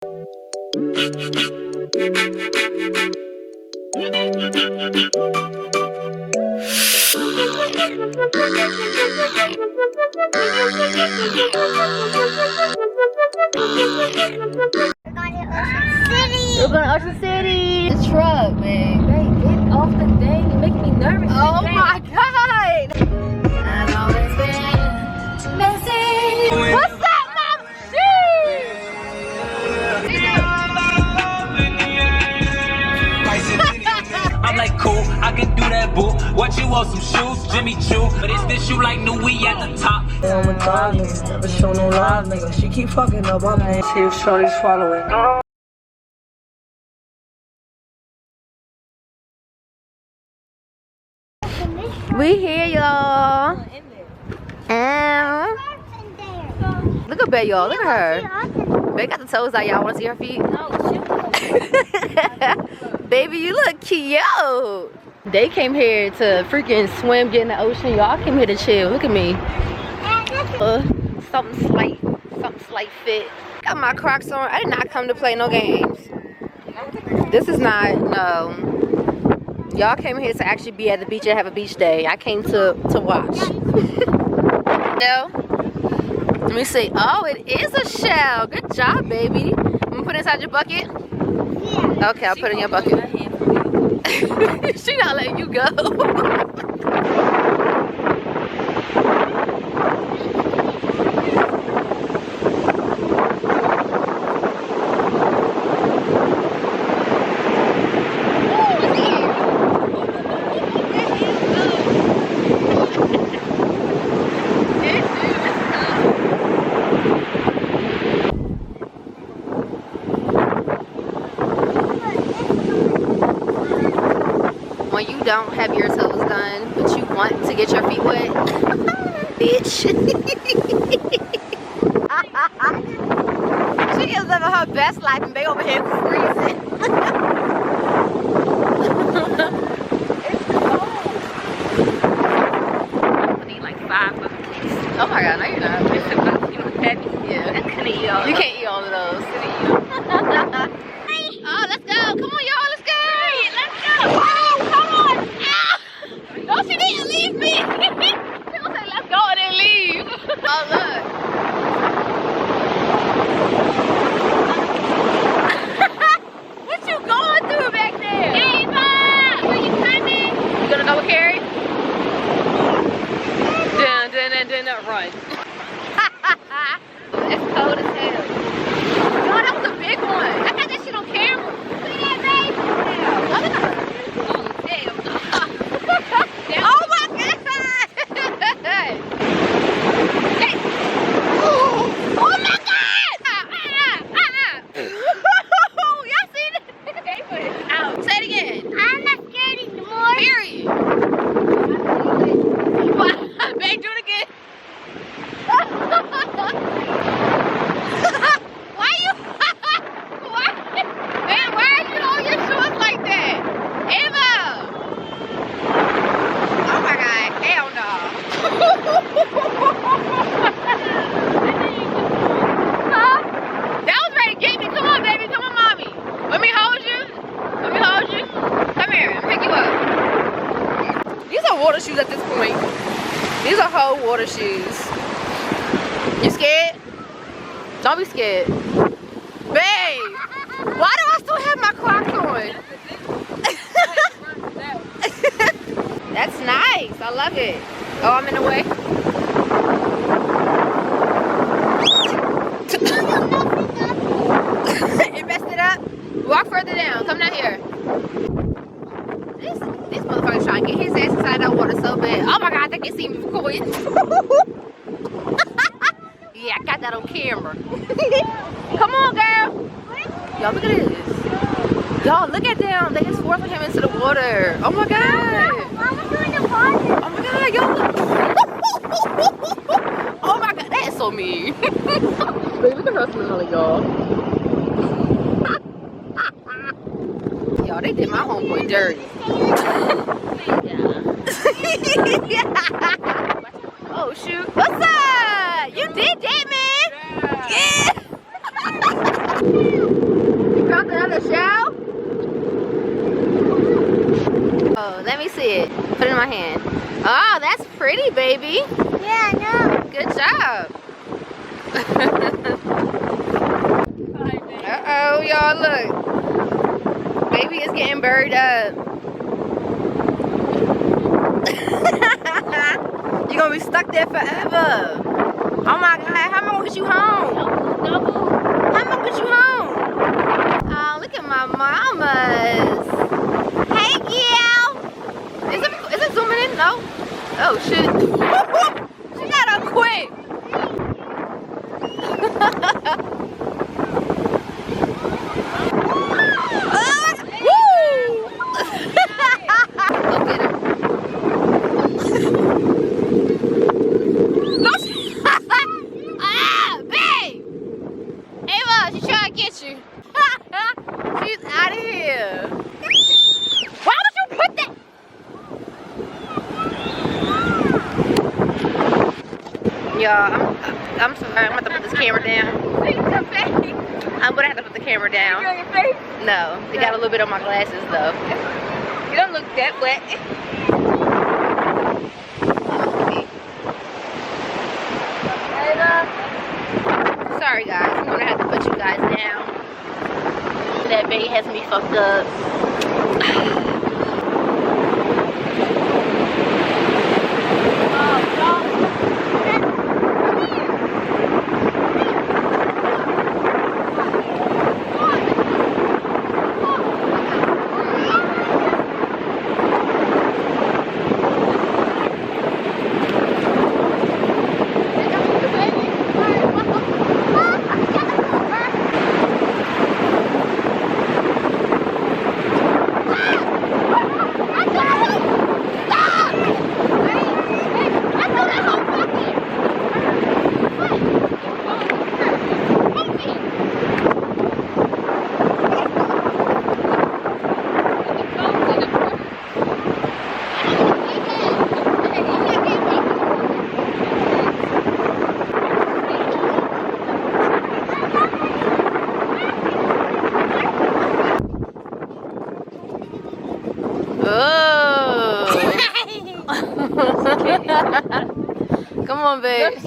We're going to Ocean City. The truck, man. Hey, get off the thing. You make me nervous. Oh my God. I've always been messy. What's up, Mom? I'm like, cool, I can do that, boo. What you want, some shoes? Jimmy Choo. But it's this shoe like new, we at the top. I'm a dog, nigga. Never show no love, nigga. She keep fucking up on me. See if Shorty's following. We here, y'all. And look at Bay, y'all. Look at her. Bay got the toes out, y'all. Want to see her feet? Baby, you look cute. They came here to freaking swim, get in the ocean. Y'all came here to chill. Look at me. Something slight fit. Got my Crocs on. I did not come to play no games. This is not, no. Y'all came here to actually be at the beach and have a beach day. I came to watch. No. Let me see. Oh, it is a shell. Good job, baby. I'm gonna put it inside your bucket. Yeah. Okay, I'll put it in your bucket. She not letting you go. When you don't have your toes done, but you want to get your feet wet, bitch. She is living her best life and they over here freezing. It's cold. I need like 5 of these. Oh my God, no you're not. It's about, you know, heavy. Yeah. I couldn't eat all. You can't eat all of those. Oh, let's go. Come on, y'all. Let's go. Let's go. Oh, come on. Ow. No, she didn't leave me. She gonna say, let's go and then leave. Oh, look. What you going through back there? Ava, where you coming? You gonna go with Carrie? Dun, run. It's cold as hell. No, that was a big one. I got that shit on camera. Look at that, baby. Oh, damn. Oh, my God. Hey. Oh, my God. Y'all seen it? Out. Say it again. I'm not scared anymore. Period. Babe, do it again. Water shoes at this point. These are whole water shoes. You scared? Don't be scared. Babe, why do I still have my Crocs on? That's nice. I love it. Oh, I'm in the way. It messed it up. Walk further down. Come down here. This motherfucker's trying to get his ass inside that water so bad. Oh my God, they can see me recording. Yeah, I got that on camera. Come on, girl. Y'all, look at this. Y'all, look at them. They just forcing him into the water. Oh my God. Oh my God, y'all. Oh my God, that is so mean. Wait, look at her smelling, y'all. Y'all, they did my homeboy dirty. Oh shoot. What's up? You did that, man? Yeah. You dropped another shell? Oh, let me see it. Put it in my hand. Oh, that's pretty, baby. Yeah, I know. Good job. Uh-oh, y'all, look. Baby is getting buried up. You're gonna be stuck there forever. Oh my God, how am I gonna get you home? How am I gonna get you home? Oh, look at my mamas. Hey, Gil. Is it zooming in? No. Oh, shit. She gotta quit. Look at her. Ah, babe! Ava, she's trying to get you. She's out of here. Why would you put that? Y'all, I'm sorry. I'm gonna have to put this camera down. I'm gonna have to put the camera down. On your face? No, it got a little bit on my glasses though. You don't look that wet. Sorry guys, I'm gonna have to put you guys down. That baby has me fucked up. Come on, babe.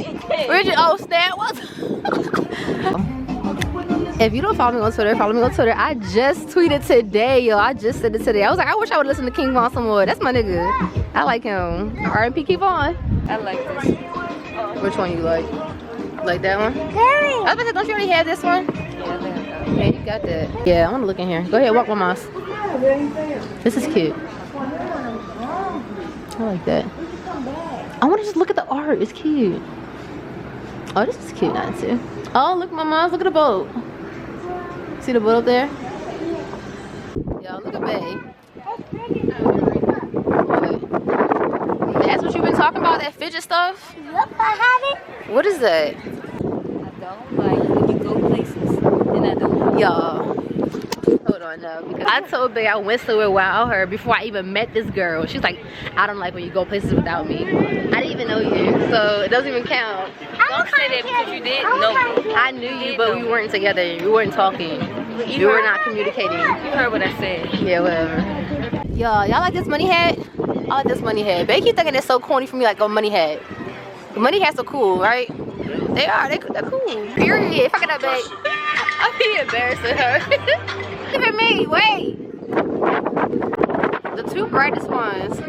Where'd you? Oh, snap. What? If you don't follow me on Twitter, follow me on Twitter. I just tweeted today, yo. I just said it today. I was like, I wish I would listen to King Von some more. That's my nigga. I like him. R&P Keep On. I like this. Which one you like? Like that one? Hey. I was about to say, don't you already have this one? Yeah, you got that. Yeah, I want to look in here. Go ahead, walk my mouse. This is cute. I like that. I want to just look at the art. It's cute. Oh, this is cute now too. Oh, look, my moms. Look at the boat. See the boat up there? Yo, look at Bay. That's what you've been talking about, that fidget stuff? Yep, I have it. What is that? I don't like when you go places, and I don't. Y'all, hold on now, because I told Bay I went somewhere without her before I even met this girl. She's like, I don't like when you go places without me. I didn't even know you, so it doesn't even count. Don't say that because you didn't know me. I knew you, but we weren't together. We weren't talking. We were not communicating. You heard what I said. Yeah, whatever. Y'all like this money hat? I like this money hat. Bay keep thinking it's so corny for me, like a money hat. The money hats are cool, right? They are. They're cool. Period. Fuck it up, babe. I'm being embarrassing her. Look at me. Wait. The two brightest ones.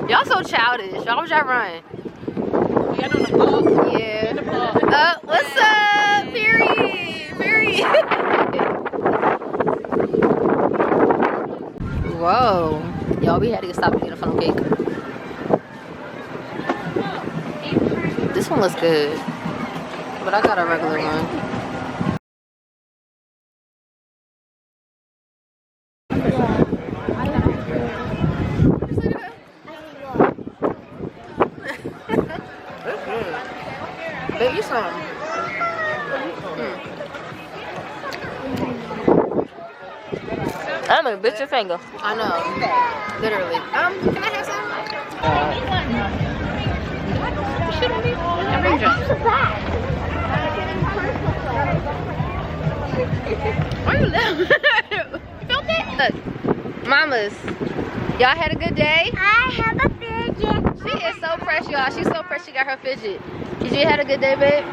Y'all so childish. Why would y'all run? Yeah. What's up? Period. Period. Whoa. Y'all, we had to stop and get a funnel cake. This one looks good, but I got a regular one. Baby, some. I'm gonna bit your finger. I know. Literally. Can I have some? Shit on me. I bring drinks. Why you laughing? You felt that? Look, mamas, y'all had a good day? I have a fidget. She is so fresh, y'all. She's so fresh she got her fidget. Did you had a good day, babe?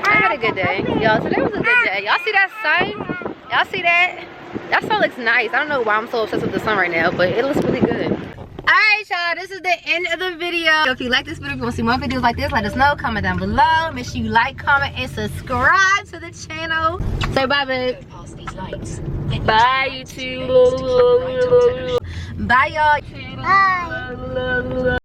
I had a good day. Y'all, today was a good day. Y'all see that sun? Y'all see that? That sun looks nice. I don't know why I'm so obsessed with the sun right now, but it looks really good. Alright, y'all, this is the end of the video. If you like this video, if you want to see more videos like this, let us know. Comment down below. Make sure you like, comment, and subscribe to the channel. Say bye, babe. Bye, YouTube. Bye, y'all. Bye.